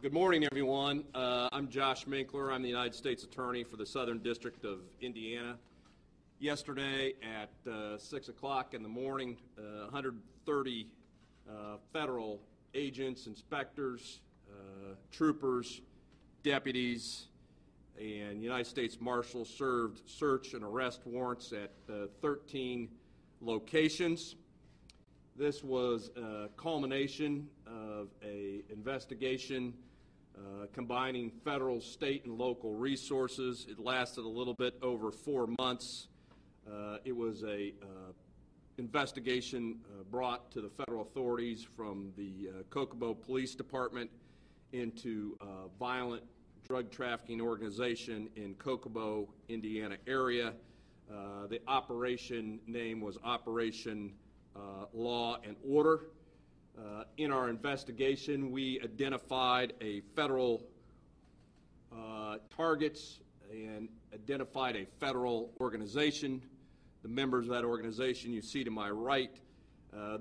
Good morning, everyone. I'm Josh Minkler. I'm the United States Attorney for the Southern District of Indiana. Yesterday at 6 o'clock in the morning, 130 federal agents, inspectors, troopers, deputies, and United States Marshals served search and arrest warrants at 13 locations. This was a culmination of an investigation combining federal, state, and local resources. It lasted a little bit over 4 months. It was a investigation brought to the federal authorities from the Kokomo Police Department into violent drug trafficking organization in Kokomo, Indiana area. The operation name was Operation Law and Order. In our investigation, we identified a federal targets and identified a federal organization. The members of that organization you see to my right,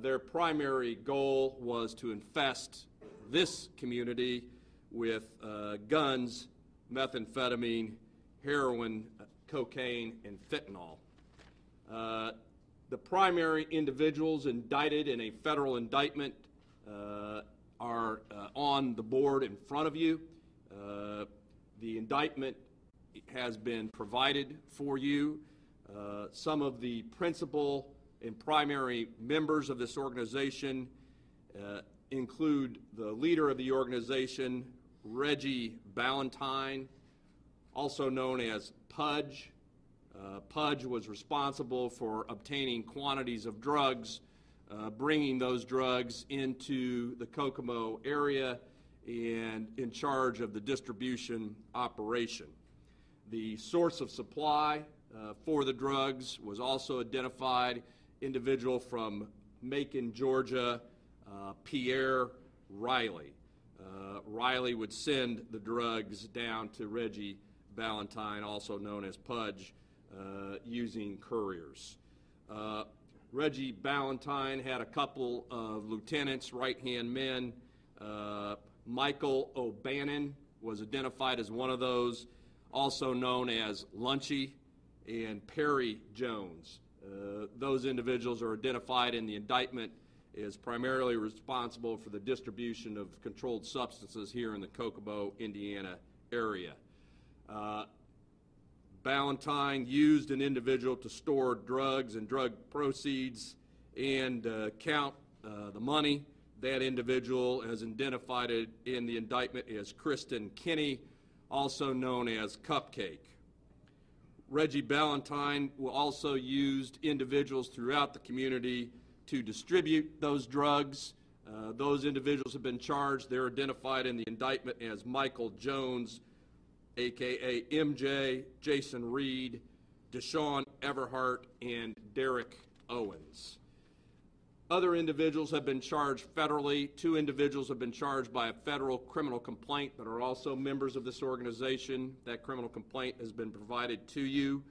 their primary goal was to infest this community with guns, methamphetamine, heroin, cocaine, and fentanyl. The primary individuals indicted in a federal indictment are on the board in front of you. The indictment has been provided for you. Some of the principal and primary members of this organization include the leader of the organization, Reggie Ballantyne, also known as Pudge. Pudge was responsible for obtaining quantities of drugs, bringing those drugs into the Kokomo area, and in charge of the distribution operation. The source of supply for the drugs was also identified, individual from Macon, Georgia, Pierre Riley. Riley would send the drugs down to Reggie Ballantyne, also known as Pudge, using couriers. Reggie Ballantyne had a couple of lieutenants, right-hand men. Michael O'Bannon was identified as one of those, also known as Lunchy, and Perry Jones. Those individuals are identified in the indictment as primarily responsible for the distribution of controlled substances here in the Kokomo, Indiana area. Ballantyne used an individual to store drugs and drug proceeds and count the money. That individual is identified in the indictment as Kristen Kinney, also known as Cupcake. Reggie Ballantyne also used individuals throughout the community to distribute those drugs. Those individuals have been charged. They're identified in the indictment as Michael Jones, a.k.a. MJ, Jason Reed, Deshaun Everhart, and Derek Owens. Other individuals have been charged federally. 2 individuals have been charged by a federal criminal complaint that are also members of this organization. That criminal complaint has been provided to you.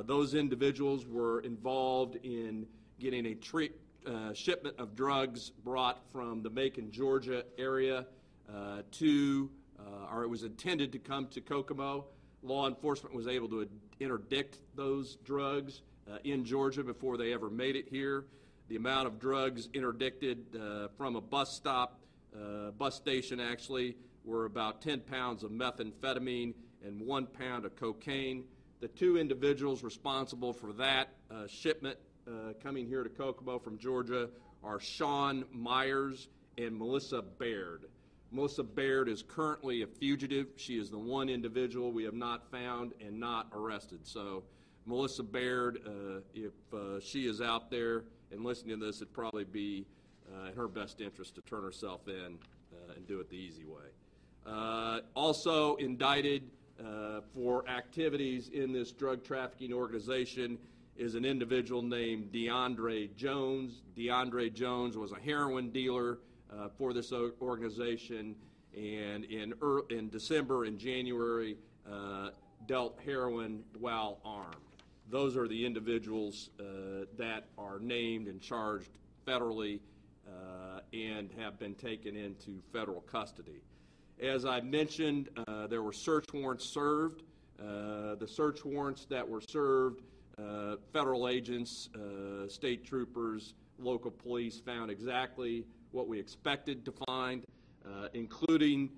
Those individuals were involved in getting a shipment of drugs brought from the Macon, Georgia area or it was intended to come to Kokomo. Law enforcement was able to interdict those drugs in Georgia before they ever made it here. The amount of drugs interdicted from a bus station actually, were about 10 pounds of methamphetamine and 1 pound of cocaine. The 2 individuals responsible for that shipment coming here to Kokomo from Georgia are Sean Myers and Melissa Baird. Melissa Baird is currently a fugitive. She is the one individual we have not found and not arrested. So Melissa Baird, if she is out there and listening to this, it'd probably be in her best interest to turn herself in and do it the easy way. Also indicted for activities in this drug trafficking organization is an individual named DeAndre Jones. DeAndre Jones was a heroin dealer for this organization, and in December and January dealt heroin while armed. Those are the individuals that are named and charged federally and have been taken into federal custody. As I mentioned, there were search warrants served. The search warrants that were served, federal agents, state troopers, local police found exactly what we expected to find, including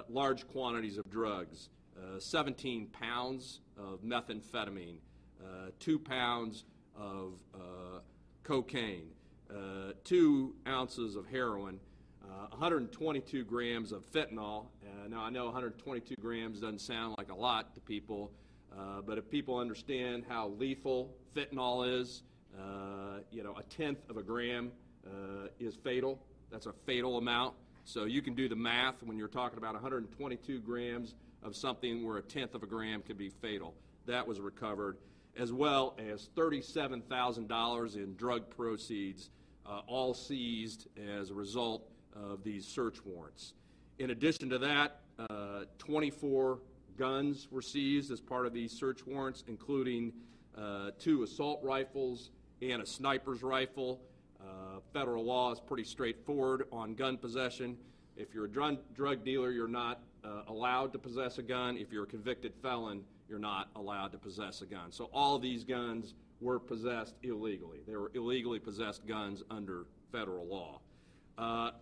large quantities of drugs, 17 pounds of methamphetamine, 2 pounds of cocaine, 2 ounces of heroin, 122 grams of fentanyl. Now, I know 122 grams doesn't sound like a lot to people, but if people understand how lethal fentanyl is, a tenth of a gram is fatal. That's a fatal amount. So you can do the math when you're talking about 122 grams of something where a tenth of a gram could be fatal. That was recovered, as well as $37,000 in drug proceeds, all seized as a result of these search warrants. In addition to that, 24 guns were seized as part of these search warrants, including 2 assault rifles and a sniper's rifle. Federal law is pretty straightforward on gun possession. If you're a drug dealer, you're not allowed to possess a gun. If you're a convicted felon, you're not allowed to possess a gun. So all of these guns were possessed illegally. They were illegally possessed guns under federal law.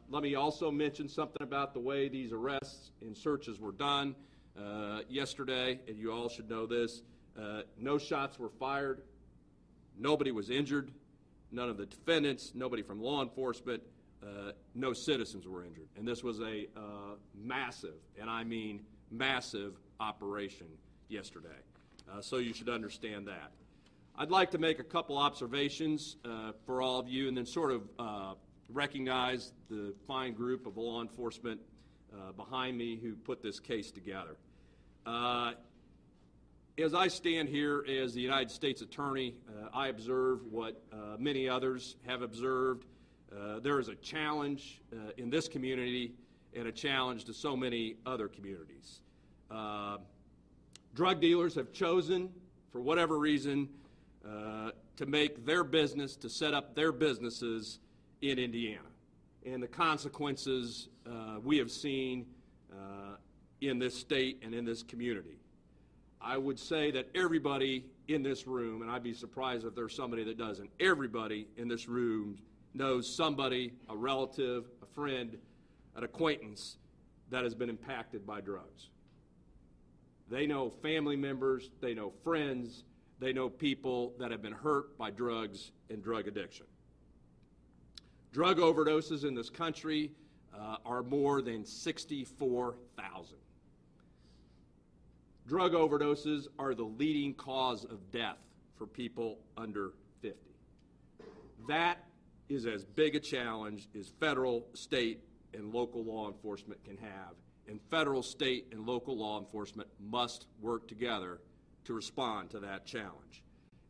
Let me also mention something about the way these arrests and searches were done. Yesterday, and you all should know this, no shots were fired, nobody was injured, none of the defendants, nobody from law enforcement, no citizens were injured. And this was a massive, and I mean massive, operation yesterday. So you should understand that. I'd like to make a couple observations for all of you, and then sort of recognize the fine group of law enforcement behind me who put this case together. As I stand here as the United States Attorney, I observe what many others have observed. There is a challenge in this community and a challenge to so many other communities. Drug dealers have chosen, for whatever reason, to make their business, to set up their businesses in Indiana. And the consequences we have seen in this state and in this community. I would say that everybody in this room, and I'd be surprised if there's somebody that doesn't, everybody in this room knows somebody, a relative, a friend, an acquaintance that has been impacted by drugs. They know family members, they know friends, they know people that have been hurt by drugs and drug addiction. Drug overdoses in this country are more than 64,000. Drug overdoses are the leading cause of death for people under 50. That is as big a challenge as federal, state, and local law enforcement can have, and federal, state, and local law enforcement must work together to respond to that challenge.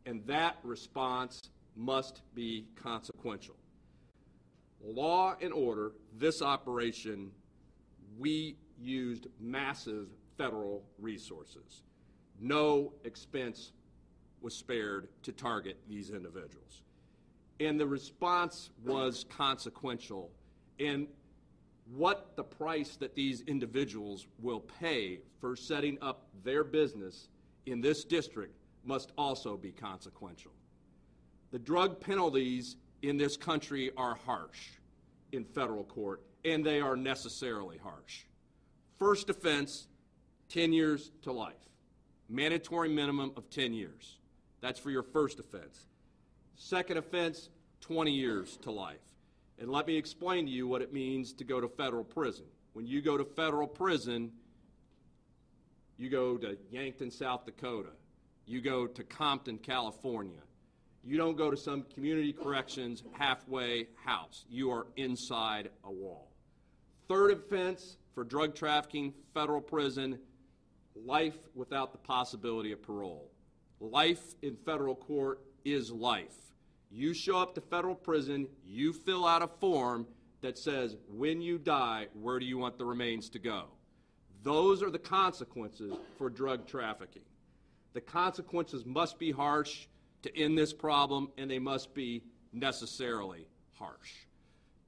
And that response must be consequential. Law and order, this operation, we used massive federal resources. No expense was spared to target these individuals. And the response was consequential. And what the price that these individuals will pay for setting up their business in this district must also be consequential. The drug penalties in this country are harsh in federal court, and they are necessarily harsh. First offense, 10 years to life. Mandatory minimum of 10 years. That's for your first offense. Second offense, 20 years to life. And let me explain to you what it means to go to federal prison. When you go to federal prison, you go to Yankton, South Dakota. You go to Compton, California. You don't go to some community corrections halfway house. You are inside a wall. Third offense for drug trafficking, federal prison, life without the possibility of parole. Life in federal court is life. You show up to federal prison, you fill out a form that says, when you die, where do you want the remains to go? Those are the consequences for drug trafficking. The consequences must be harsh to end this problem, and they must be necessarily harsh.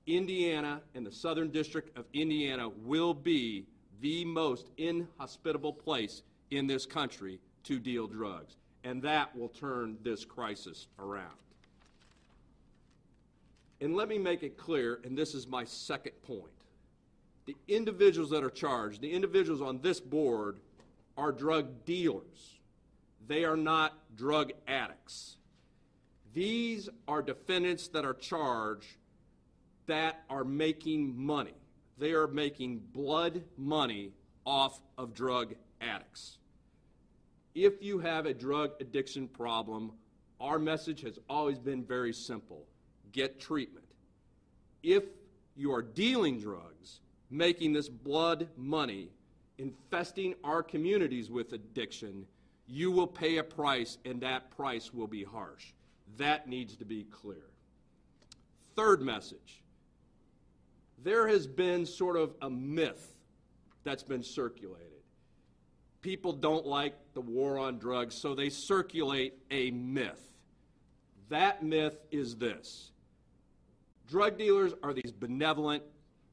Indiana and the Southern District of Indiana will be the most inhospitable place in this country to deal drugs. And that will turn this crisis around. And let me make it clear, and this is my second point. The individuals that are charged, the individuals on this board, are drug dealers. They are not drug addicts. These are defendants that are charged that are making money. They are making blood money off of drug addicts. If you have a drug addiction problem, our message has always been very simple. Get treatment. If you are dealing drugs, making this blood money, infesting our communities with addiction, you will pay a price, and that price will be harsh. That needs to be clear. Third message. There has been sort of a myth that's been circulated. People don't like the war on drugs, so they circulate a myth. That myth is this. Drug dealers are these benevolent,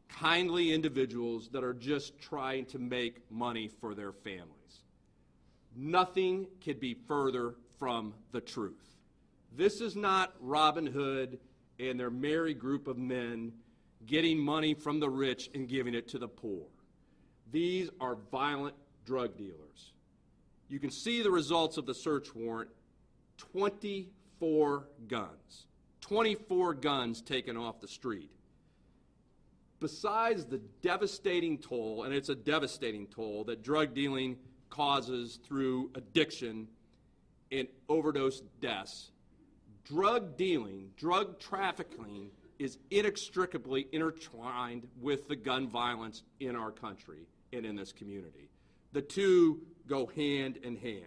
kindly individuals that are just trying to make money for their families. Nothing could be further from the truth. This is not Robin Hood and their merry group of men getting money from the rich and giving it to the poor. These are violent drug dealers. You can see the results of the search warrant, 24 guns. 24 guns taken off the street. Besides the devastating toll, and it's a devastating toll, that drug dealing causes through addiction and overdose deaths, drug dealing, drug trafficking is inextricably intertwined with the gun violence in our country and in this community. The two go hand in hand.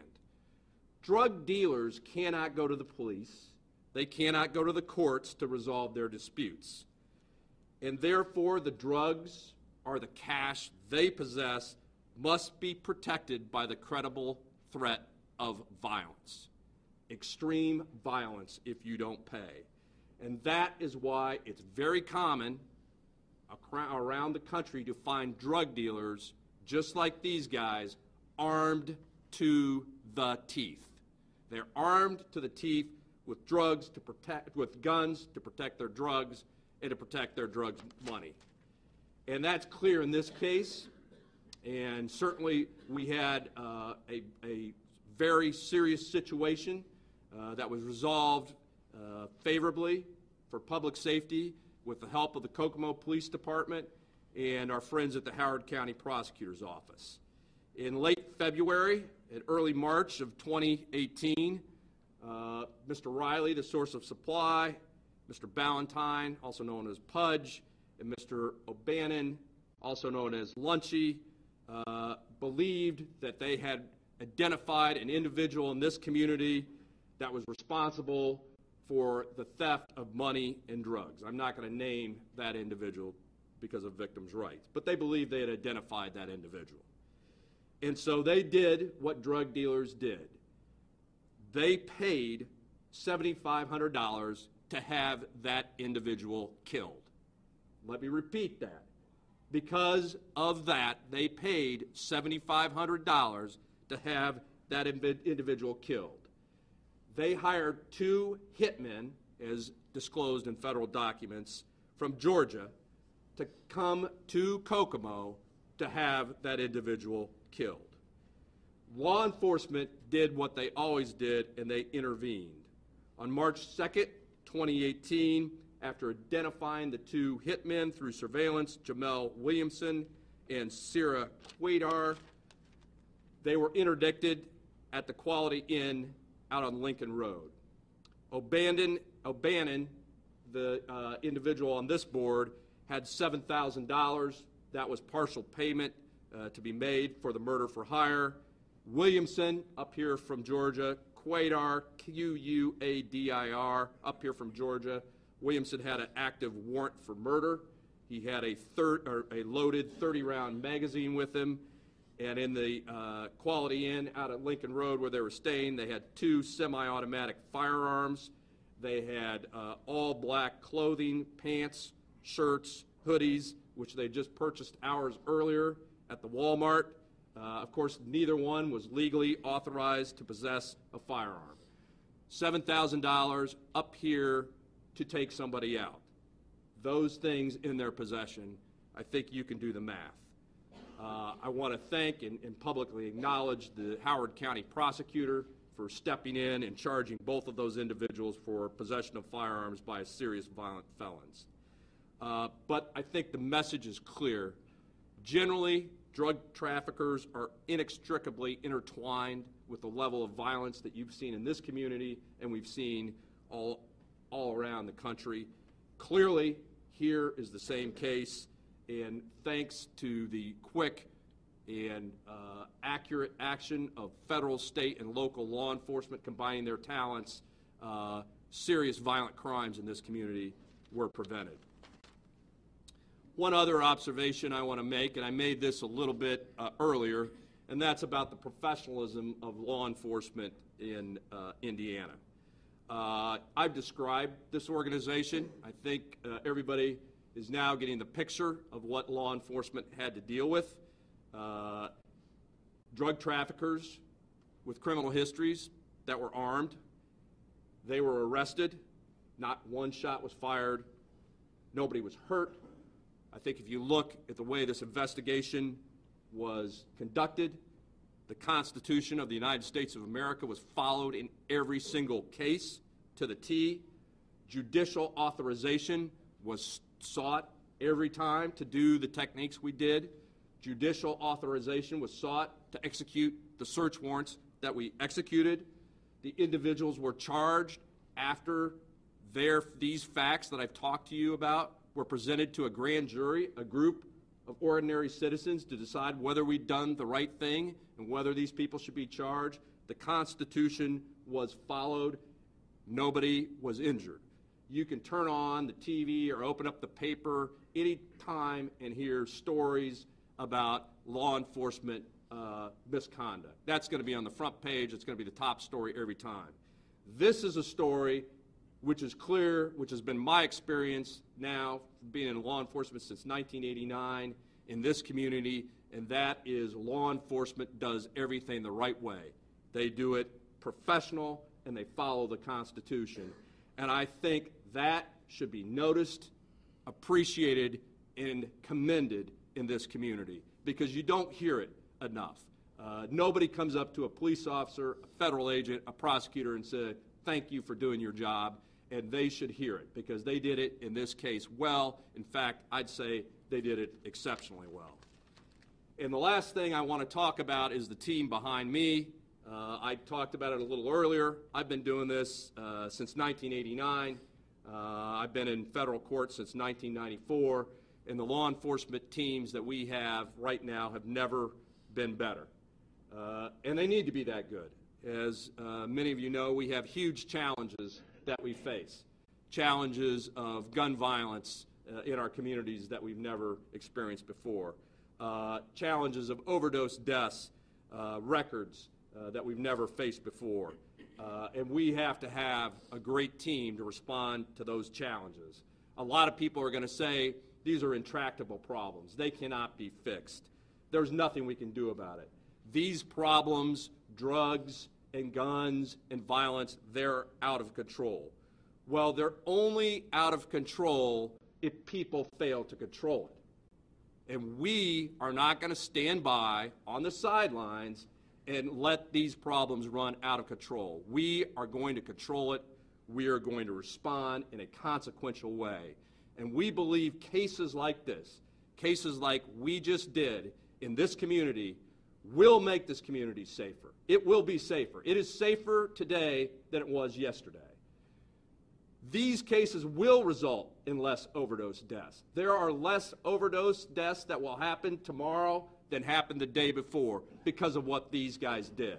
Drug dealers cannot go to the police. They cannot go to the courts to resolve their disputes. And therefore, the drugs or the cash they possess must be protected by the credible threat of violence. Extreme violence if you don't pay. And that is why it's very common around the country to find drug dealers, just like these guys, armed to the teeth. They're armed to the teeth with drugs to protect, with guns to protect their drugs and to protect their drugs money. And that's clear in this case. And certainly we had a very serious situation that was resolved favorably for public safety with the help of the Kokomo Police Department and our friends at the Howard County Prosecutor's Office. In late February and early March of 2018, Mr. Riley, the source of supply, Mr. Ballantyne, also known as Pudge, and Mr. O'Bannon, also known as Lunchy, believed that they had identified an individual in this community that was responsible for the theft of money and drugs. I'm not going to name that individual because of victims' rights, but they believed they had identified that individual. And so they did what drug dealers did. They paid $7,500 to have that individual killed. Let me repeat that. Because of that, they paid $7,500 to have that individual killed. They hired 2 hitmen, as disclosed in federal documents, from Georgia to come to Kokomo to have that individual killed. Law enforcement did what they always did, and they intervened. On March 2nd, 2018, after identifying the 2 hitmen through surveillance, Jamel Williamson and Sierra Quaidar, they were interdicted at the Quality Inn out on Lincoln Road. O'Bannon, the individual on this board, had $7,000. That was partial payment to be made for the murder for hire. Williamson, up here from Georgia, Quaidar, Q-U-A-D-I-R, up here from Georgia. Williamson had an active warrant for murder. He had a loaded 30-round magazine with him. And in the Quality Inn out at Lincoln Road where they were staying, they had 2 semi-automatic firearms. They had all black clothing, pants, shirts, hoodies, which they just purchased hours earlier at the Walmart. Of course, neither one was legally authorized to possess a firearm. $7,000 up here to take somebody out. Those things in their possession, I think you can do the math. I want to thank and publicly acknowledge the Howard County prosecutor for stepping in and charging both of those individuals for possession of firearms by serious violent felons. But I think the message is clear. Generally, drug traffickers are inextricably intertwined with the level of violence that you've seen in this community and we've seen all around the country. Clearly, here is the same case, and thanks to the quick and accurate action of federal, state, and local law enforcement combining their talents, serious violent crimes in this community were prevented. One other observation I want to make, and I made this a little bit earlier, and that's about the professionalism of law enforcement in Indiana. I've described this organization. I think everybody is now getting the picture of what law enforcement had to deal with. Drug traffickers with criminal histories that were armed. They were arrested. Not one shot was fired. Nobody was hurt. I think if you look at the way this investigation was conducted, the Constitution of the United States of America was followed in every single case to the T. Judicial authorization was sought every time to do the techniques we did. Judicial authorization was sought to execute the search warrants that we executed. The individuals were charged after these facts that I've talked to you about were presented to a grand jury, a group of ordinary citizens, to decide whether we'd done the right thing and whether these people should be charged. The Constitution was followed. Nobody was injured. You can turn on the TV or open up the paper any time and hear stories about law enforcement misconduct. That's going to be on the front page. It's going to be the top story every time. This is a story which is clear, which has been my experience now, being in law enforcement since 1989 in this community, and that is law enforcement does everything the right way. They do it professional, and they follow the Constitution. And I think that should be noticed, appreciated, and commended in this community, because you don't hear it enough. Nobody comes up to a police officer, a federal agent, a prosecutor, and said, "Thank you for doing your job," and they should hear it, because they did it in this case well. In fact, I'd say they did it exceptionally well. And the last thing I want to talk about is the team behind me. I talked about it a little earlier. I've been doing this since 1989. I've been in federal court since 1994, and the law enforcement teams that we have right now have never been better. And they need to be that good. As many of you know, we have huge challenges that we face. Challenges of gun violence in our communities that we've never experienced before. Challenges of overdose deaths, records that we've never faced before. And we have to have a great team to respond to those challenges. A lot of people are going to say these are intractable problems. They cannot be fixed. There's nothing we can do about it. These problems, drugs and guns and violence, they're out of control. Well, they're only out of control if people fail to control it. And we are not going to stand by on the sidelines and let these problems run out of control. We are going to control it. We are going to respond in a consequential way. And we believe cases like this, cases like we just did in this community, will make this community safer. It will be safer. It is safer today than it was yesterday. These cases will result in less overdose deaths. There are less overdose deaths that will happen tomorrow than happened the day before because of what these guys did.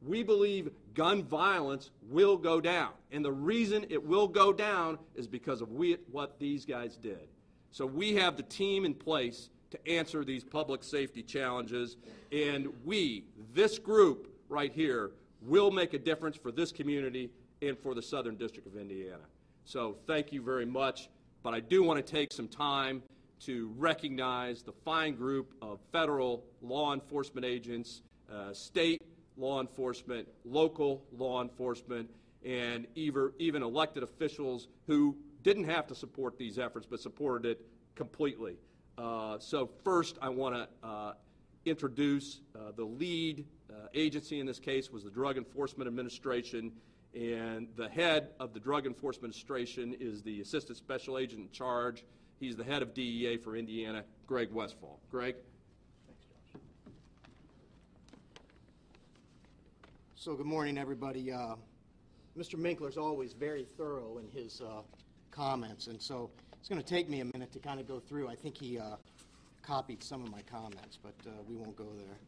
We believe gun violence will go down, and the reason it will go down is because of what these guys did. So we have the team in place to answer these public safety challenges, and we, this group right here, will make a difference for this community and for the Southern District of Indiana. So thank you very much, but I do want to take some time to recognize the fine group of federal law enforcement agents, state law enforcement, local law enforcement, and even elected officials who didn't have to support these efforts but supported it completely. So first I want to introduce the lead agency in this case was the Drug Enforcement Administration, and the head of the Drug Enforcement Administration is the Assistant Special Agent in charge. He's the head of DEA for Indiana, Greg Westfall. Greg? Thanks, Josh. So good morning, everybody. Mr. Minkler's always very thorough in his comments, and so it's going to take me a minute to kind of go through. I think he copied some of my comments, but we won't go there.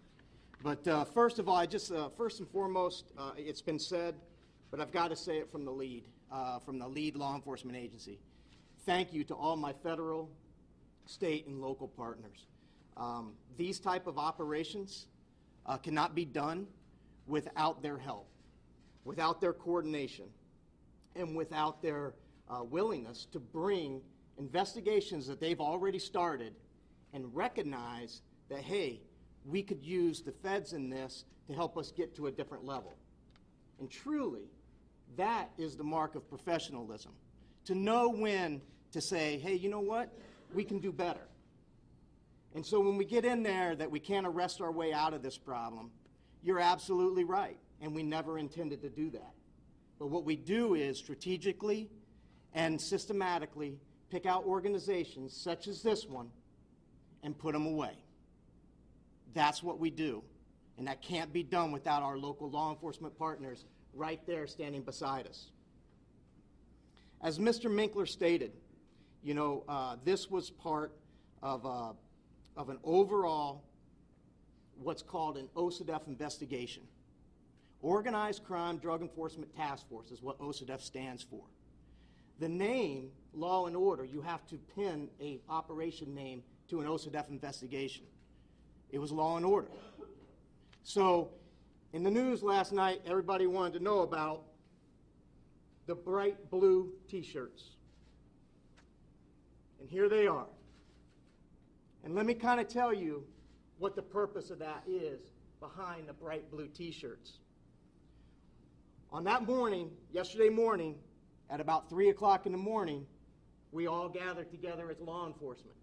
But first of all, I just first and foremost, it's been said, but I've got to say it from the lead law enforcement agency. Thank you to all my federal, state, and local partners. These type of operations cannot be done without their help, without their coordination, and without their willingness to bring investigations that they've already started and recognize that, hey, we could use the feds in this to help us get to a different level. And truly, that is the mark of professionalism. To know when to say, hey, you know what, we can do better. And so when we get in there that we can't arrest our way out of this problem, you're absolutely right, and we never intended to do that. But what we do is strategically and systematically pick out organizations such as this one and put them away. That's what we do, and that can't be done without our local law enforcement partners right there standing beside us. As Mr. Minkler stated, you know, this was part of an overall, what's called an OCDEF investigation. Organized Crime Drug Enforcement Task Force is what OCDEF stands for. The name, Law and Order, you have to pin a operation name to an OCDEF investigation. It was Law and Order. So in the news last night, everybody wanted to know about the bright blue T-shirts. And here they are. And let me kind of tell you what the purpose of that is behind the bright blue T-shirts. On that morning, yesterday morning, at about 3 o'clock in the morning, we all gathered together as law enforcement.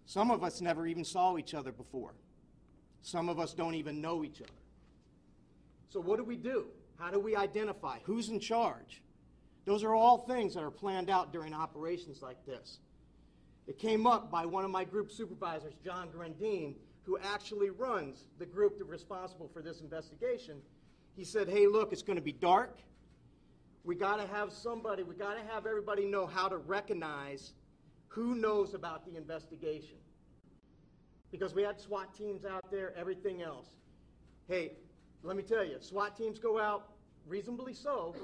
Some of us never even saw each other before. Some of us don't even know each other. So what do? How do we identify? Who's in charge? Those are all things that are planned out during operations like this. It came up by one of my group supervisors, John Grandine, who actually runs the group that's responsible for this investigation. He said, hey, look, it's going to be dark. We got to have somebody, we got to have everybody know how to recognize who knows about the investigation. Because we had SWAT teams out there, everything else. Hey, let me tell you, SWAT teams go out, reasonably so.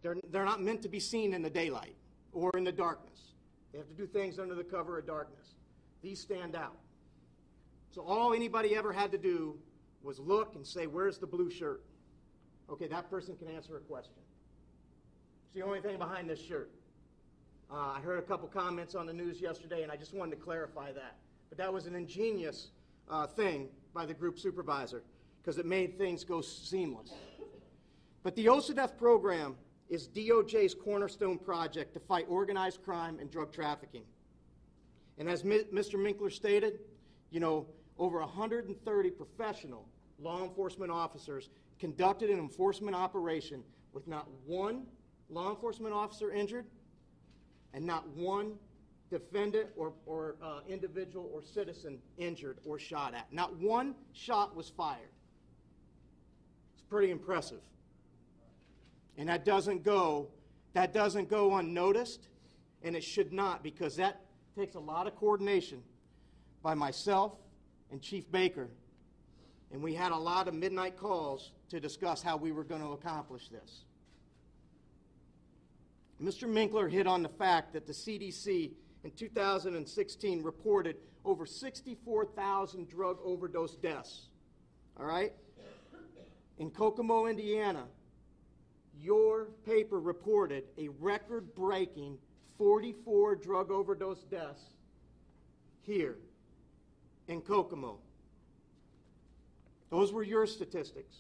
They're not meant to be seen in the daylight or in the darkness. They have to do things under the cover of darkness. These stand out. So all anybody ever had to do was look and say, where's the blue shirt? Okay, that person can answer a question. It's the only thing behind this shirt. I heard a couple comments on the news yesterday, and I just wanted to clarify that. But that was an ingenious thing by the group supervisor, because it made things go seamless. But the OCDEF program is DOJ's cornerstone project to fight organized crime and drug trafficking. And as Mr. Minkler stated, you know, over 130 professional law enforcement officers conducted an enforcement operation with not one law enforcement officer injured and not one defendant or individual or citizen injured or shot at. Not one shot was fired. It's pretty impressive. And that doesn't go unnoticed, and it should not, because that takes a lot of coordination by myself and Chief Baker, and we had a lot of midnight calls to discuss how we were going to accomplish this. Mr. Minkler hit on the fact that the CDC in 2016 reported over 64,000 drug overdose deaths. All right? In Kokomo, Indiana, your paper reported a record-breaking 44 drug overdose deaths here in Kokomo. Those were your statistics.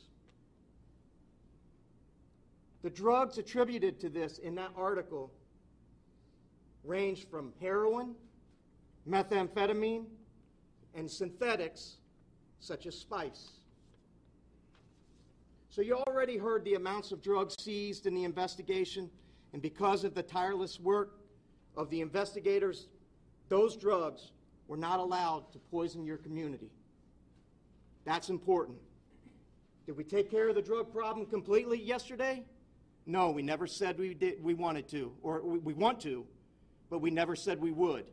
The drugs attributed to this in that article ranged from heroin, methamphetamine, and synthetics such as spice. So you already heard the amounts of drugs seized in the investigation, and because of the tireless work of the investigators, those drugs were not allowed to poison your community. That's important. Did we take care of the drug problem completely yesterday? No, we never said we wanted to, or we want to, but we never said we would.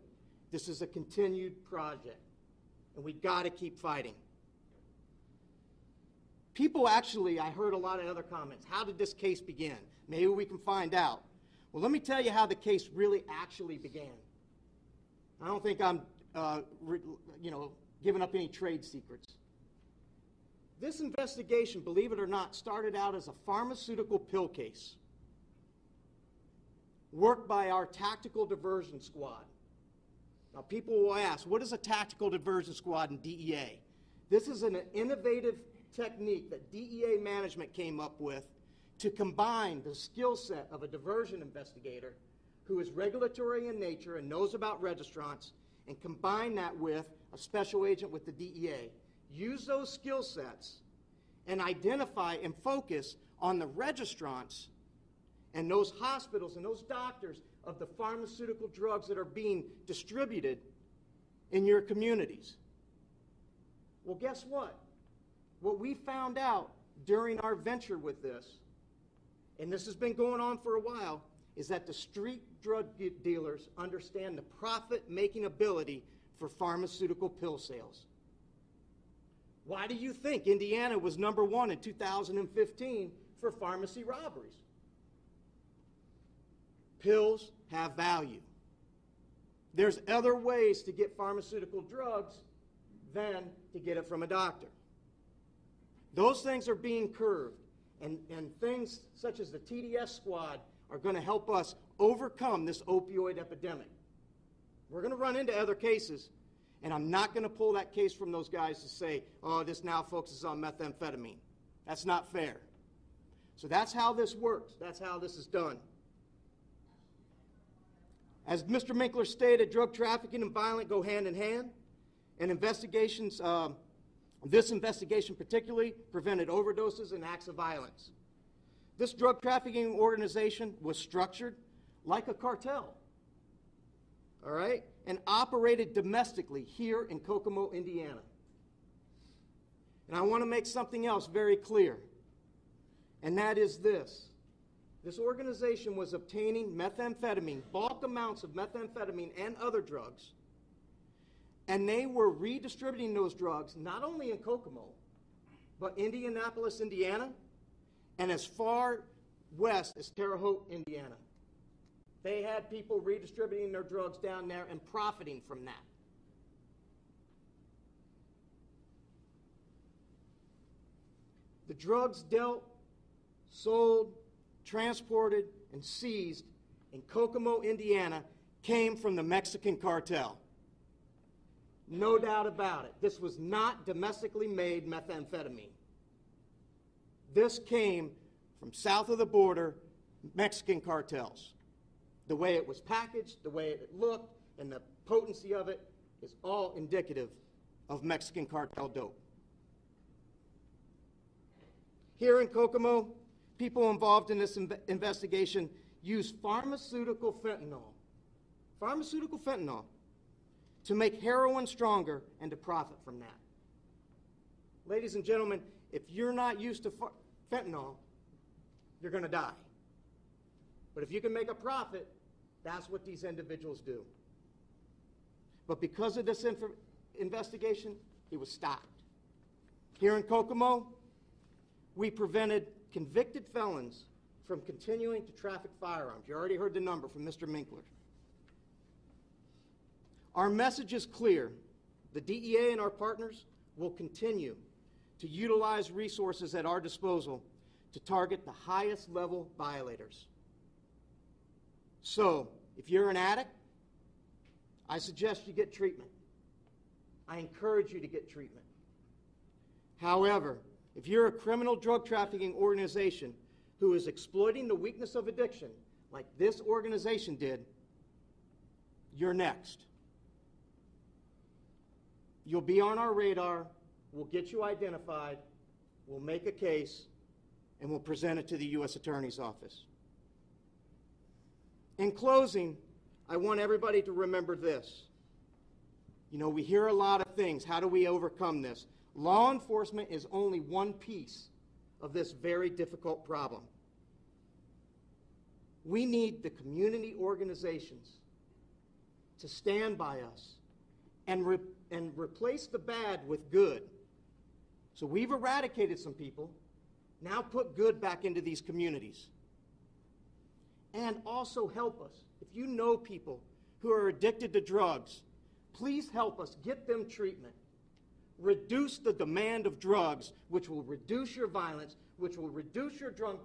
This is a continued project, and we got to keep fighting. People actually, I heard a lot of other comments. How did this case begin? Maybe we can find out. Well, let me tell you how the case really actually began. I don't think I'm, giving up any trade secrets. This investigation, believe it or not, started out as a pharmaceutical pill case worked by our tactical diversion squad. Now, people will ask, what is a tactical diversion squad in DEA? This is an innovative technique that DEA management came up with to combine the skill set of a diversion investigator who is regulatory in nature and knows about registrants, and combine that with a special agent with the DEA. Use those skill sets and identify and focus on the registrants and those hospitals and those doctors of the pharmaceutical drugs that are being distributed in your communities. Well, guess what? What we found out during our venture with this, and this has been going on for a while, is that the street drug dealers understand the profit-making ability for pharmaceutical pill sales. Why do you think Indiana was #1 in 2015 for pharmacy robberies? Pills have value. There's other ways to get pharmaceutical drugs than to get it from a doctor. Those things are being curbed, and things such as the TDS squad are going to help us overcome this opioid epidemic. We're going to run into other cases, and I'm not going to pull that case from those guys to say, oh, this now focuses on methamphetamine. That's not fair. So that's how this works. That's how this is done. As Mr. Minkler stated, drug trafficking and violence go hand in hand, and investigations, this investigation particularly prevented overdoses and acts of violence. This drug trafficking organization was structured like a cartel, all right, and operated domestically here in Kokomo, Indiana. And I want to make something else very clear, and that is this. This organization was obtaining methamphetamine, bulk amounts of methamphetamine and other drugs, and they were redistributing those drugs not only in Kokomo, but Indianapolis, Indiana, and as far west as Terre Haute, Indiana. They had people redistributing their drugs down there and profiting from that. The drugs dealt, sold, transported, and seized in Kokomo, Indiana came from the Mexican cartel. No doubt about it. This was not domestically made methamphetamine. This came from south of the border Mexican cartels. The way it was packaged, the way it looked, and the potency of it is all indicative of Mexican cartel dope. Here in Kokomo, people involved in this investigation used pharmaceutical fentanyl to make heroin stronger and to profit from that. Ladies and gentlemen, if you're not used to fentanyl, you're going to die. But if you can make a profit, that's what these individuals do. But because of this investigation, it was stopped. Here in Kokomo, we prevented convicted felons from continuing to traffic firearms. You already heard the number from Mr. Minkler. Our message is clear. The DEA and our partners will continue to utilize resources at our disposal to target the highest level violators. So, if you're an addict, I suggest you get treatment. I encourage you to get treatment. However, if you're a criminal drug trafficking organization who is exploiting the weakness of addiction, like this organization did, you're next. You'll be on our radar, we'll get you identified, we'll make a case, and we'll present it to the U.S. Attorney's Office. In closing, I want everybody to remember this. You know, we hear a lot of things. How do we overcome this? Law enforcement is only one piece of this very difficult problem. We need the community organizations to stand by us and replace the bad with good. So we've eradicated some people. Now put good back into these communities. And also help us. If you know people who are addicted to drugs, please help us get them treatment. Reduce the demand of drugs, which will reduce your violence, which will reduce your gun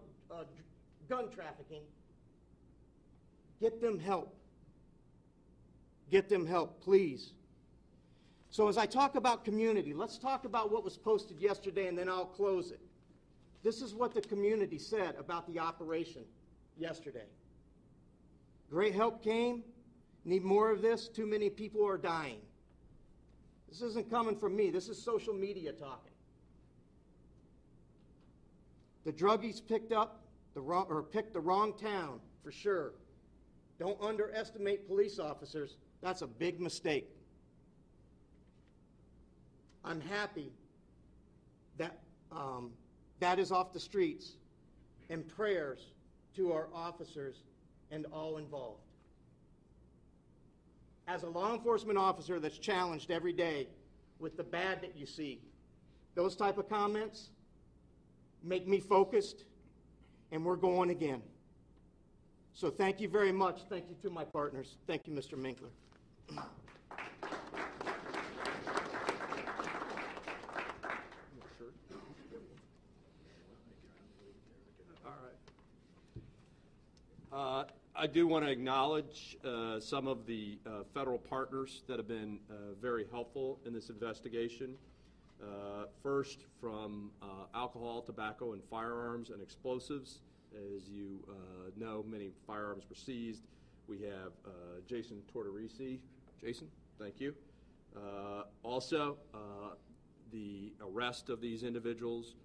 trafficking. Get them help. Get them help, please. So as I talk about community, let's talk about what was posted yesterday, and then I'll close it. This is what the community said about the operation yesterday. Great help came. Need more of this. Too many people are dying. This isn't coming from me. This is social media talking. The druggies picked the wrong town for sure. Don't underestimate police officers. That's a big mistake. I'm happy that that is off the streets, and prayers to our officers and all involved. As a law enforcement officer that's challenged every day with the bad that you see, those type of comments make me focused, and we're going again. So thank you very much. Thank you to my partners. Thank you, Mr. Minkler. I do want to acknowledge some of the federal partners that have been very helpful in this investigation. First, from alcohol, tobacco, and firearms and explosives. As you know, many firearms were seized. We have Jason Tortorisi. Jason, thank you. Also, the arrest of these individuals,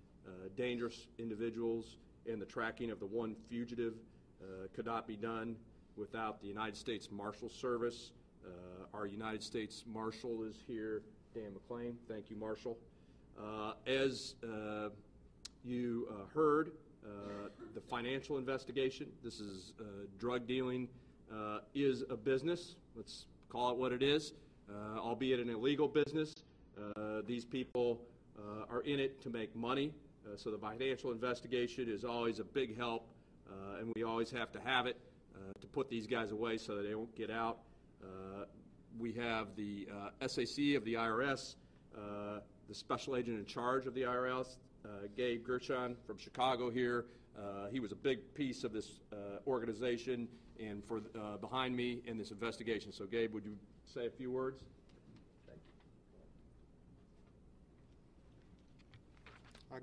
dangerous individuals, and the tracking of the one fugitive could not be done without the United States Marshal Service. Our United States Marshal is here, Dan McClain. Thank you, Marshal. As you heard, the financial investigation, this is drug dealing, is a business. Let's call it what it is, albeit an illegal business. These people are in it to make money, so the financial investigation is always a big help. And we always have to have it to put these guys away so that they won't get out. We have the SAC of the IRS, the special agent in charge of the IRS, Gabe Gershon from Chicago here. He was a big piece of this organization and for behind me in this investigation. So Gabe, would you say a few words?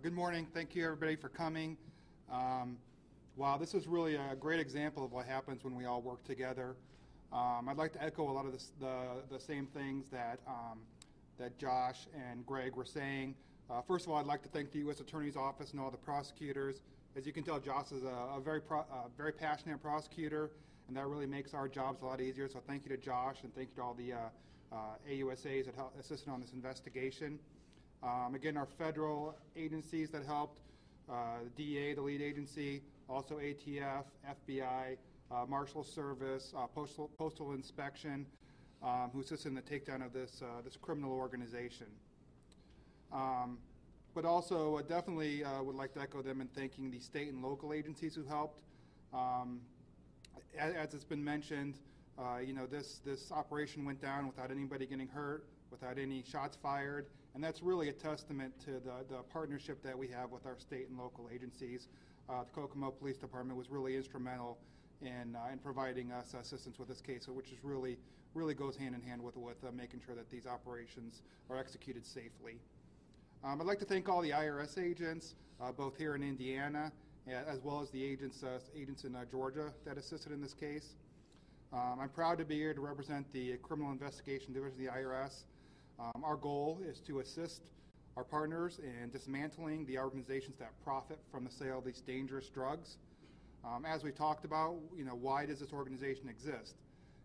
Good morning. Thank you, everybody, for coming. Wow, this is really a great example of what happens when we all work together. I'd like to echo a lot of the same things that Josh and Greg were saying. First of all, I'd like to thank the U.S. Attorney's Office and all the prosecutors. As you can tell, Josh is a very passionate prosecutor, and that really makes our jobs a lot easier. So thank you to Josh, and thank you to all the AUSAs that assisted on this investigation. Again, our federal agencies that helped, the DEA, the lead agency, also ATF, FBI, Marshal Service, Postal Inspection, who assisted in the takedown of this criminal organization. But also definitely would like to echo them in thanking the state and local agencies who helped. As it's been mentioned, this operation went down without anybody getting hurt, without any shots fired, and that's really a testament to the partnership that we have with our state and local agencies. The Kokomo Police Department was really instrumental in providing us assistance with this case, which is really goes hand in hand with making sure that these operations are executed safely. I'd like to thank all the IRS agents, both here in Indiana, as well as the agents in Georgia that assisted in this case. I'm proud to be here to represent the Criminal Investigation Division of the IRS. Our goal is to assist our partners in dismantling the organizations that profit from the sale of these dangerous drugs. As we talked about, why does this organization exist?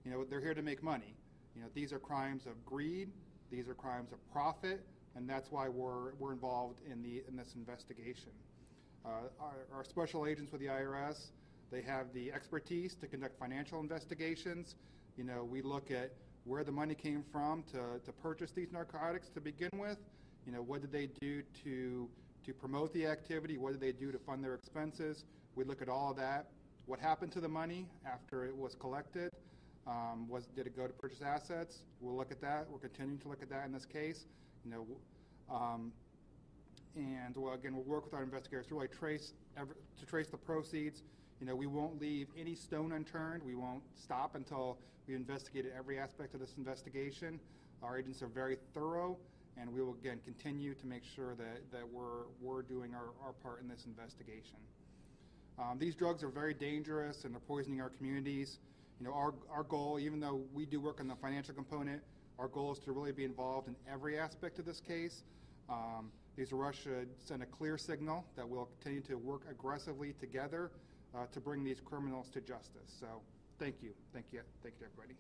They're here to make money. These are crimes of greed, these are crimes of profit, and that's why we're involved in this investigation. Our special agents with the IRS, they have the expertise to conduct financial investigations. We look at where the money came from to purchase these narcotics to begin with. What did they do to promote the activity? What did they do to fund their expenses? We look at all of that. What happened to the money after it was collected? Did it go to purchase assets? We'll look at that. We're continuing to look at that in this case. Again, we'll work with our investigators to really trace the proceeds. We won't leave any stone unturned. We won't stop until we investigated every aspect of this investigation. Our agents are very thorough, and we will again continue to make sure that we're doing our part in this investigation. These drugs are very dangerous, and they're poisoning our communities. Our goal, even though we do work on the financial component, our goal is to really be involved in every aspect of this case. These arrests should send a clear signal that we'll continue to work aggressively together to bring these criminals to justice. So, thank you, everybody.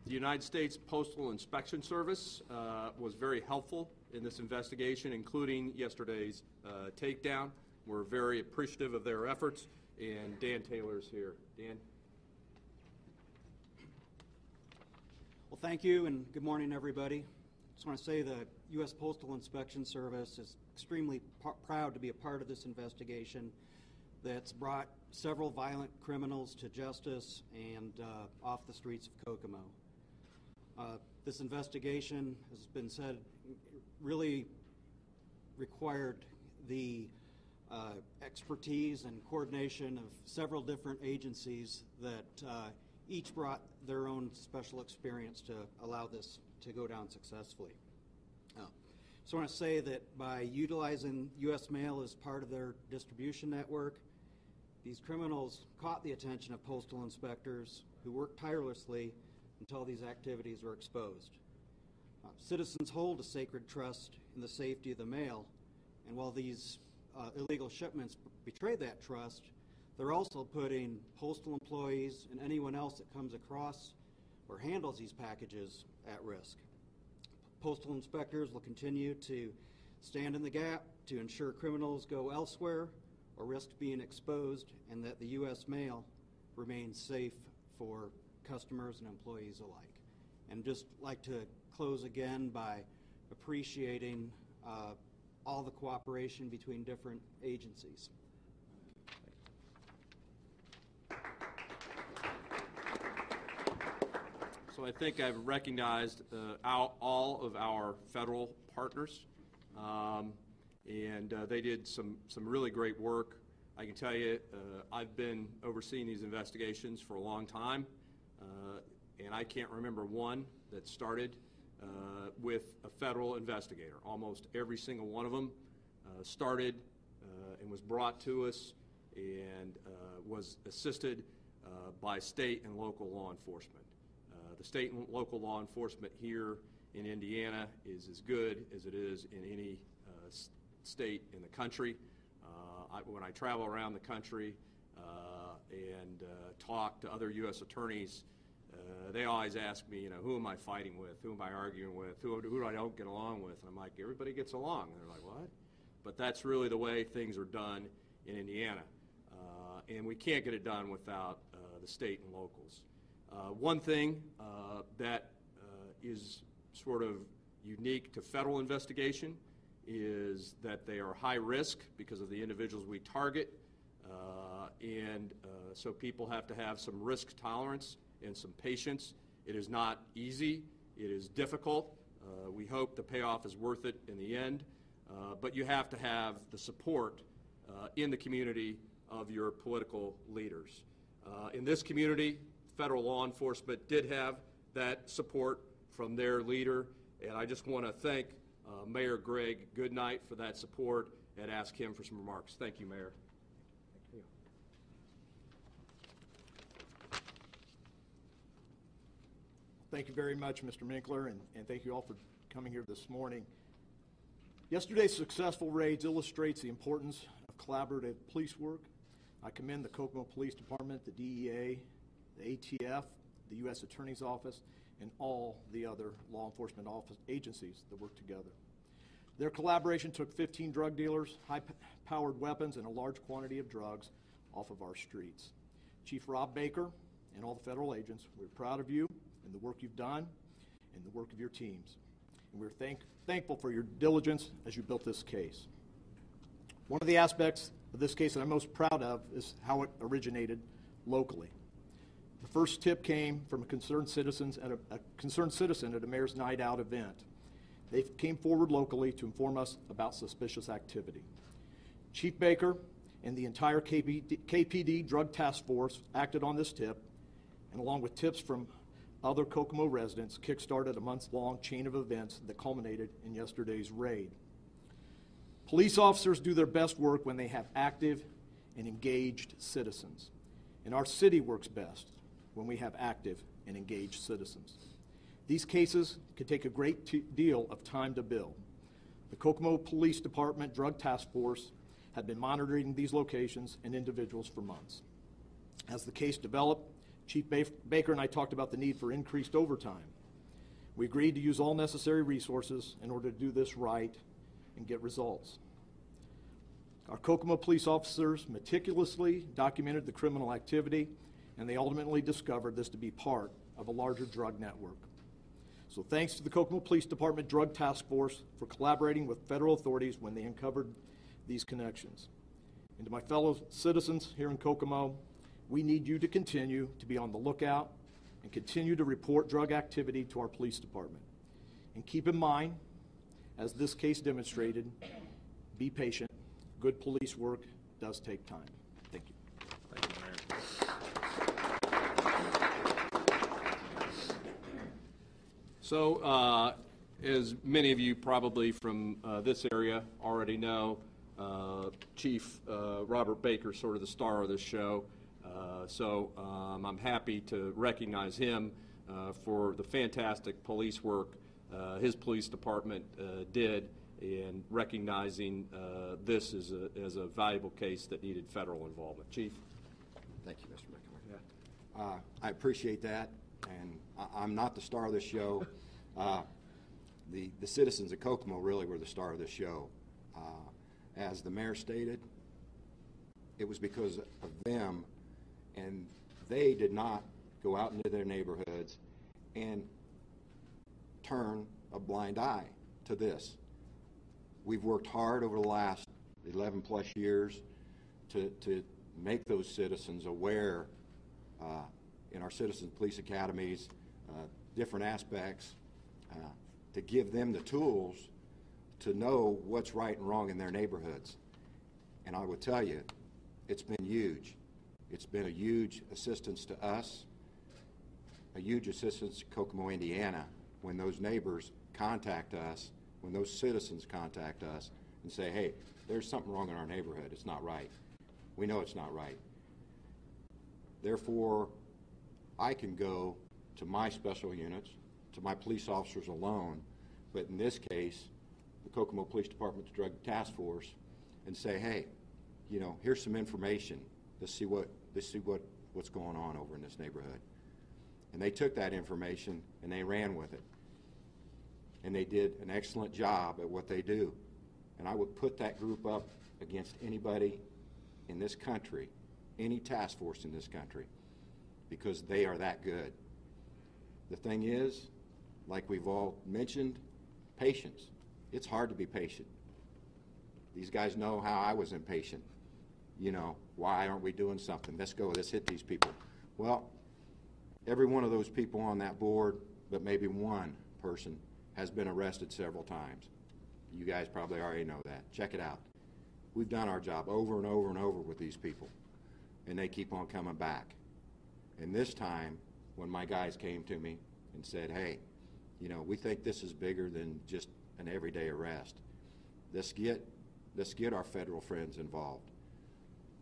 The United States Postal Inspection Service was very helpful in this investigation, including yesterday's takedown. We're very appreciative of their efforts, and Dan Taylor's here. Dan? Well, thank you, and good morning, everybody. I just want to say the U.S. Postal Inspection Service is extremely proud to be a part of this investigation that's brought several violent criminals to justice and off the streets of Kokomo. This investigation, as has been said, really required the expertise and coordination of several different agencies that each brought their own special experience to allow this to go down successfully. So I want to say that by utilizing U.S. Mail as part of their distribution network, these criminals caught the attention of postal inspectors who worked tirelessly until these activities were exposed. Citizens hold a sacred trust in the safety of the mail, and while these illegal shipments betray that trust, they're also putting postal employees and anyone else that comes across or handles these packages at risk. Postal inspectors will continue to stand in the gap to ensure criminals go elsewhere or risk being exposed, and that the U.S. mail remains safe for customers and employees alike. And just like to close again by appreciating all the cooperation between different agencies. So I think I've recognized all of our federal partners, and they did some really great work. I can tell you, I've been overseeing these investigations for a long time, and I can't remember one that started with a federal investigator. Almost every single one of them started and was brought to us and was assisted by state and local law enforcement. The state and local law enforcement here in Indiana is as good as it is in any state in the country. When I travel around the country and talk to other U.S. attorneys, they always ask me, who am I fighting with? Who am I arguing with? Who do I don't get along with? And I'm like, everybody gets along. And they're like, what? But that's really the way things are done in Indiana. And we can't get it done without the state and locals. One thing that is sort of unique to federal investigation is that they are high risk because of the individuals we target, and so people have to have some risk tolerance and some patience. It is not easy. It is difficult. We hope the payoff is worth it in the end, but you have to have the support in the community of your political leaders. In this community, federal law enforcement did have that support from their leader, and I just want to thank Mayor Greg Goodnight for that support and ask him for some remarks. Thank you, Mayor. Thank you. Thank you very much, Mr. Minkler, and thank you all for coming here this morning. Yesterday's successful raids illustrates the importance of collaborative police work. I commend the Kokomo Police Department, the DEA, the ATF, the U.S. Attorney's Office, and all the other law enforcement agencies that work together. Their collaboration took 15 drug dealers, high-powered weapons, and a large quantity of drugs off of our streets. Chief Rob Baker and all the federal agents, we're proud of you and the work you've done and the work of your teams. And we're thankful for your diligence as you built this case. One of the aspects of this case that I'm most proud of is how it originated locally. The first tip came from a concerned citizen at a Mayor's Night Out event. They came forward locally to inform us about suspicious activity. Chief Baker and the entire KPD Drug Task Force acted on this tip, and along with tips from other Kokomo residents, kickstarted a months-long chain of events that culminated in yesterday's raid. Police officers do their best work when they have active and engaged citizens, and our city works best when we have active and engaged citizens. These cases can take a great deal of time to build. The Kokomo Police Department Drug Task Force had been monitoring these locations and individuals for months. As the case developed, Chief Baker and I talked about the need for increased overtime. We agreed to use all necessary resources in order to do this right and get results. Our Kokomo police officers meticulously documented the criminal activity, and they ultimately discovered this to be part of a larger drug network. So thanks to the Kokomo Police Department Drug Task Force for collaborating with federal authorities when they uncovered these connections. And to my fellow citizens here in Kokomo, we need you to continue to be on the lookout and continue to report drug activity to our police department. And keep in mind, as this case demonstrated, be patient. Good police work does take time. Thank you. Thank you, Mayor. So, as many of you probably from this area already know, Chief Robert Baker, sort of the star of this show. I'm happy to recognize him for the fantastic police work his police department did in recognizing this as a valuable case that needed federal involvement. Chief? Thank you, Mr. McElroy. Yeah. I appreciate that, and I'm not the star of this show. The citizens of Kokomo really were the star of this show. As the mayor stated, it was because of them, and they did not go out into their neighborhoods and turn a blind eye to this. We've worked hard over the last 11 plus years to make those citizens aware in our citizen police academies, different aspects, to give them the tools to know what's right and wrong in their neighborhoods. And I would tell you, it's been huge. It's been a huge assistance to us, a huge assistance to Kokomo, Indiana, when those neighbors contact us, when those citizens contact us and say, hey, there's something wrong in our neighborhood. It's not right. We know it's not right. Therefore, I can go to my special units, to my police officers alone, but in this case, the Kokomo Police Department's Drug Task Force, and say, hey, you know, here's some information. Let's see what's going on over in this neighborhood. And they took that information and they ran with it. And they did an excellent job at what they do. And I would put that group up against anybody in this country, any task force in this country, because they are that good. The thing is, like we've all mentioned, patience. It's hard to be patient. These guys know how I was impatient. You know, why aren't we doing something? Let's go, let's hit these people. Well, every one of those people on that board, but maybe one person, has been arrested several times. You guys probably already know that. Check it out. We've done our job over and over and over with these people, and they keep on coming back. And this time, when my guys came to me and said, hey, you know, we think this is bigger than just an everyday arrest. Let's get our federal friends involved.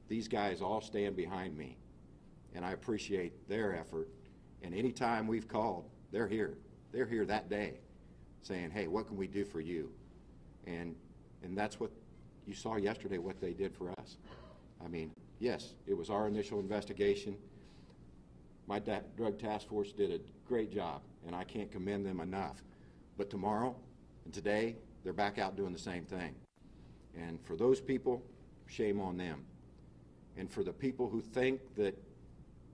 These guys all stand behind me, and I appreciate their effort. And any time we've called, they're here. They're here that day saying, hey, what can we do for you? And that's what you saw yesterday, what they did for us. I mean, yes, it was our initial investigation. My drug task force did a great job, and I can't commend them enough. But tomorrow and today, they're back out doing the same thing. And for those people, shame on them. And for the people who think that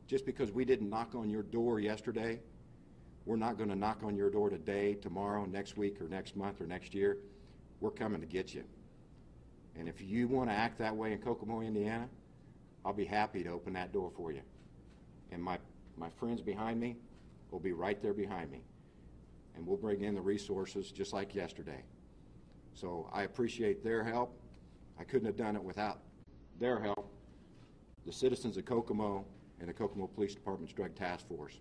just because we didn't knock on your door yesterday, we're not going to knock on your door today, tomorrow, next week, or next month, or next year, we're coming to get you. And if you want to act that way in Kokomo, Indiana, I'll be happy to open that door for you. And my friends behind me will be right there behind me. And we'll bring in the resources just like yesterday. So I appreciate their help. I couldn't have done it without their help, the citizens of Kokomo and the Kokomo Police Department's Drug Task Force.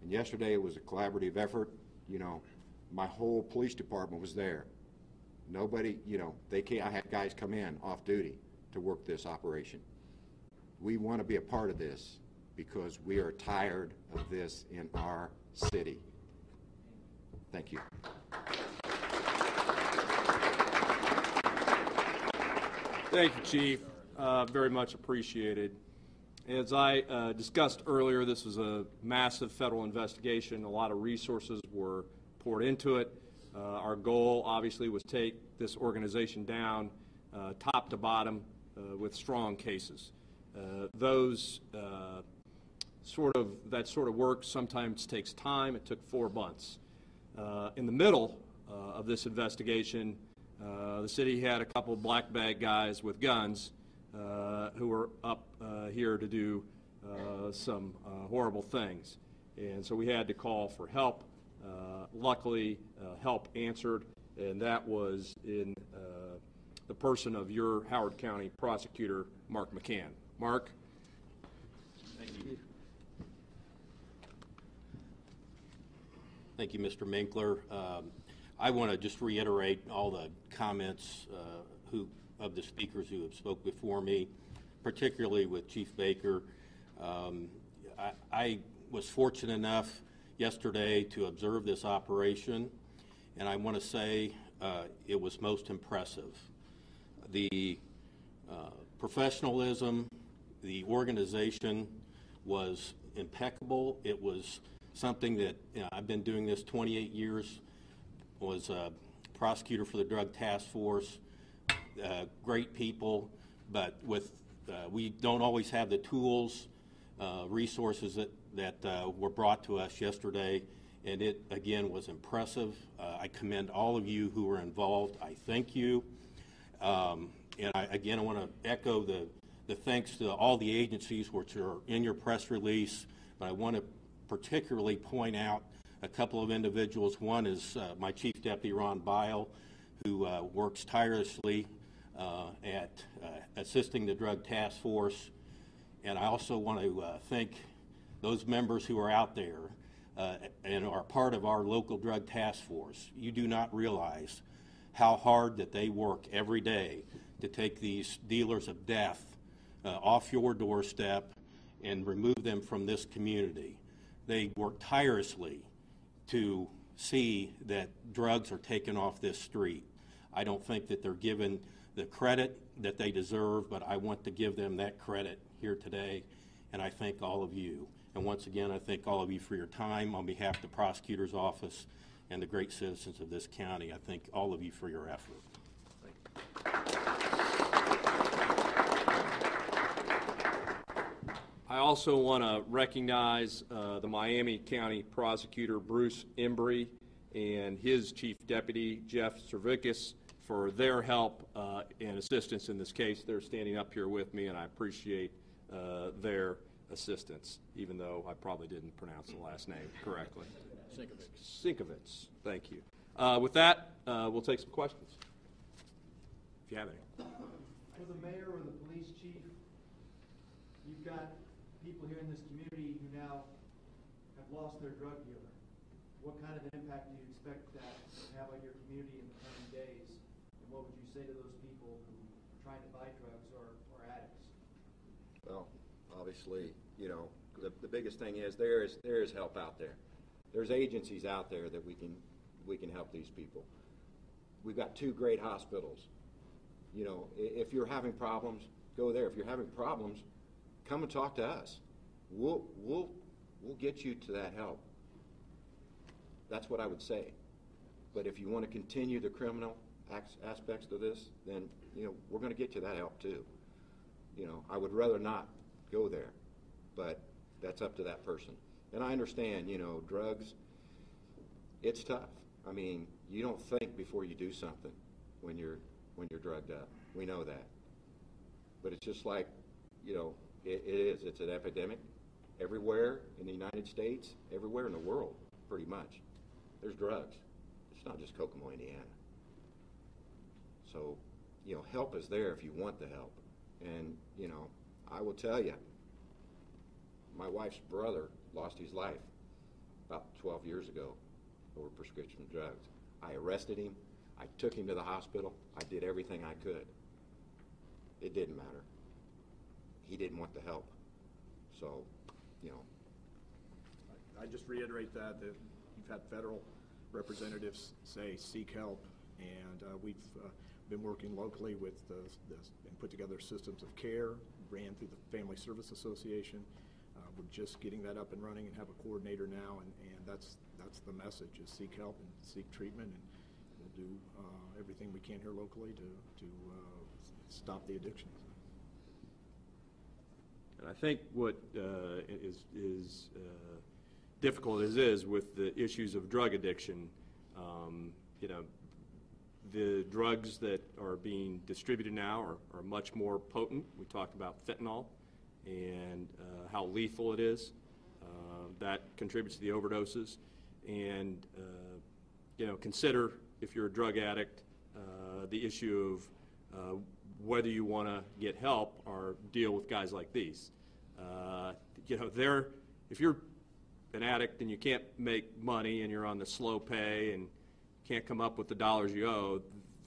And yesterday it was a collaborative effort. You know, my whole police department was there. Nobody, you know, I had guys come in off duty to work this operation. We want to be a part of this because we are tired of this in our city. Thank you. Thank you, Chief. Very much appreciated. As I discussed earlier, this was a massive federal investigation. A lot of resources were poured into it. Our goal, obviously, was to take this organization down top to bottom with strong cases. That sort of work sometimes takes time. It took 4 months. In the middle of this investigation, the city had a couple of black bag guys with guns who were up here to do some horrible things. And so we had to call for help. Luckily, help answered, and that was in the person of your Howard County prosecutor, Mark McCann. Mark? Thank you. Thank you, Mr. Minkler. I want to just reiterate all the comments of the speakers who have spoke before me, particularly with Chief Baker. I was fortunate enough yesterday to observe this operation, and I want to say it was most impressive. The professionalism, the organization was impeccable. It was something that, you know, I've been doing this 28 years, was a prosecutor for the Drug Task Force, great people, but we don't always have the tools, resources that were brought to us yesterday, and it, again, was impressive. I commend all of you who were involved. I thank you. And I want to echo the thanks to all the agencies which are in your press release, but I want to particularly point out a couple of individuals. One is my Chief Deputy, Ron Bile, who works tirelessly at assisting the Drug Task Force. And I also want to thank those members who are out there and are part of our local Drug Task Force. You do not realize how hard that they work every day to take these dealers of death off your doorstep and remove them from this community. They work tirelessly to see that drugs are taken off this street. I don't think that they're given the credit that they deserve, but I want to give them that credit here today, and I thank all of you. And once again, I thank all of you for your time on behalf of the prosecutor's office and the great citizens of this county. I thank all of you for your effort. I also want to recognize the Miami County Prosecutor Bruce Embry and his Chief Deputy Jeff Servikis for their help and assistance in this case. They're standing up here with me, and I appreciate their assistance, even though I probably didn't pronounce the last name correctly. Sinkovits. Thank you. With that, we'll take some questions. if you have any. For the mayor or the police chief, you've got people here in this community who now have lost their drug dealer. What kind of an impact do you expect that to have on your community in the coming days? And what would you say to those people who are trying to buy drugs or addicts? Well, obviously, you know, the biggest thing is there is help out there. There's agencies out there that we can help these people. We've got 2 great hospitals. You know, if you're having problems, go there. If you're having problems, come and talk to us. We'll get you to that help. That's what I would say. But if you want to continue the criminal aspects of this, then, you know, we're going to get you that help too. You know, I would rather not go there, but that's up to that person. And I understand, you know, drugs, it's tough. I mean, you don't think before you do something when you're drugged up. We know that. But it's just like, you know, it is. It's an epidemic everywhere in the United States, everywhere in the world, pretty much. There's drugs. It's not just Kokomo, Indiana. So, you know, help is there if you want the help. And, you know, I will tell you, my wife's brother lost his life about 12 years ago over prescription drugs. I arrested him. I took him to the hospital. I did everything I could. It didn't matter. He didn't want the help. So, you know. I just reiterate that you've had federal representatives say seek help, and we've been working locally with and put together systems of care, ran through the Family Service Association. We're just getting that up and running and have a coordinator now, and that's the message, is seek help and seek treatment, and we'll do everything we can here locally to stop the addictions. And I think what is difficult as is with the issues of drug addiction, you know, the drugs that are being distributed now are much more potent. We talked about fentanyl and how lethal it is. That contributes to the overdoses. And, you know, consider, if you're a drug addict, the issue of whether you want to get help or deal with guys like these. You know, if you're an addict and you can't make money and you're on the slow pay and can't come up with the dollars you owe,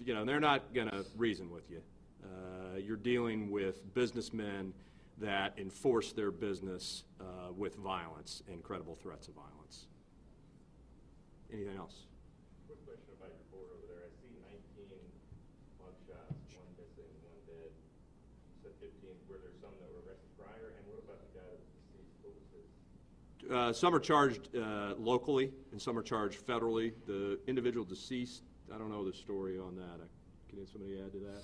you know, they're not going to reason with you. You're dealing with businessmen that enforce their business with violence and credible threats of violence. Anything else? Quick question about your board over there. I see 19 mug shots, 1 missing, 1 dead. You said 15. Were there some that were arrested prior? And what about the guy that was deceased? What was his? Some are charged locally and some are charged federally. The individual deceased, I don't know the story on that. Can somebody add to that?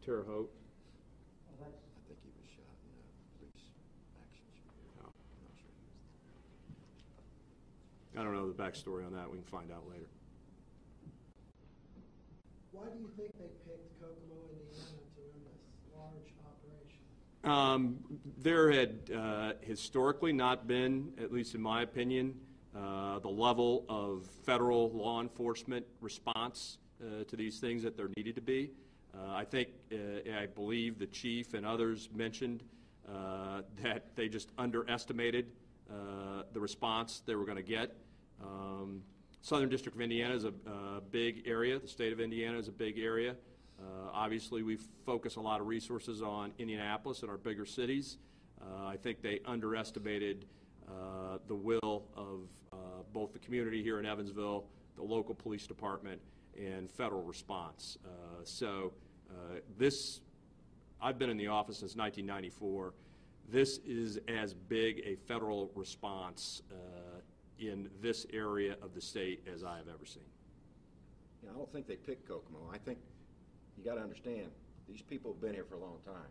Terre Haute. I think he was shot in a police action shooting. No. I'm not sure he was I don't know the backstory on that. We can find out later. Why do you think they picked Kokomo, Indiana to run this large operation? There had historically not been, at least in my opinion, the level of federal law enforcement response to these things that there needed to be. I believe the chief and others mentioned that they just underestimated the response they were going to get. Southern District of Indiana is a big area. The state of Indiana is a big area. Obviously, we focus a lot of resources on Indianapolis and our bigger cities. I think they underestimated the will of both the community here in Evansville, the local police department, and federal response. I've been in the office since 1994. This is as big a federal response in this area of the state as I have ever seen. I don't think they picked Kokomo. I think you got to understand, these people have been here for a long time.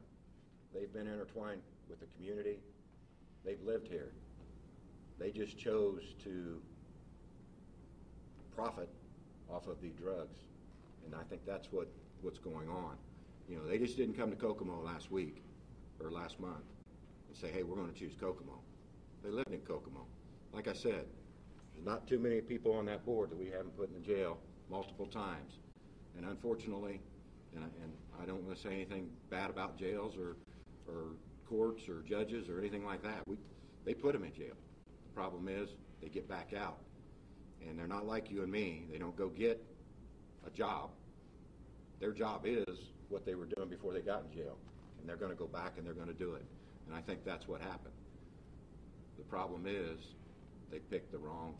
They've been intertwined with the community. They've lived here. They just chose to profit off of the drugs, and I think that's what's going on. You know, they just didn't come to Kokomo last week or last month and say, hey, we're going to choose Kokomo. They lived in Kokomo. Like I said, There's not too many people on that board that we haven't put in the jail multiple times. And unfortunately, and I don't want to say anything bad about jails or courts or judges or anything like that. They put them in jail. The problem is they get back out. And they're not like you and me. They don't go get a job. Their job is what they were doing before they got in jail. And they're going to go back and they're going to do it. And I think that's what happened. The problem is they picked the wrong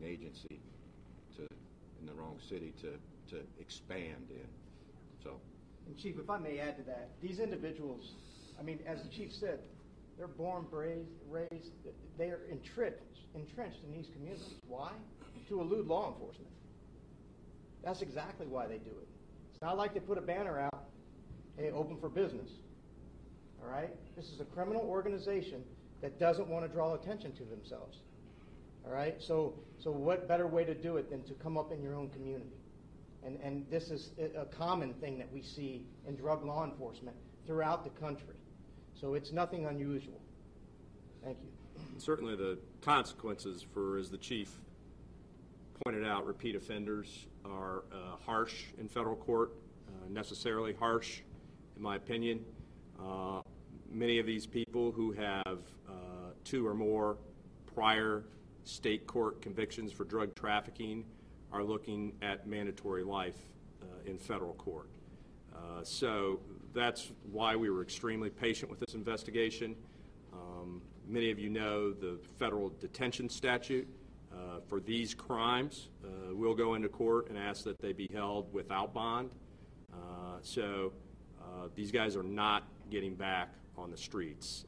agency in the wrong city to expand in. So. And Chief, if I may add to that, these individuals, I mean, as the Chief said, they're born, raised, they are entrenched in these communities. Why? To elude law enforcement. That's exactly why they do it. It's not like they put a banner out, hey, open for business. All right? This is a criminal organization that doesn't want to draw attention to themselves. All right? So what better way to do it than to come up in your own community? And this is a common thing that we see in drug law enforcement throughout the country. So it's nothing unusual. Thank you. Certainly the consequences for, as the Chief pointed out, repeat offenders are harsh in federal court, necessarily harsh, in my opinion. Many of these people who have 2 or more prior state court convictions for drug trafficking are looking at mandatory life in federal court. So that's why we were extremely patient with this investigation. Many of you know the federal detention statute for these crimes. We'll go into court and ask that they be held without bond. So these guys are not getting back on the streets.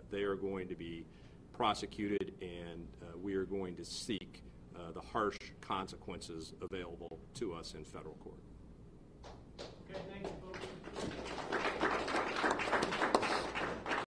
They are going to be prosecuted, and we are going to seek the harsh consequences available to us in federal court. Okay, thank you.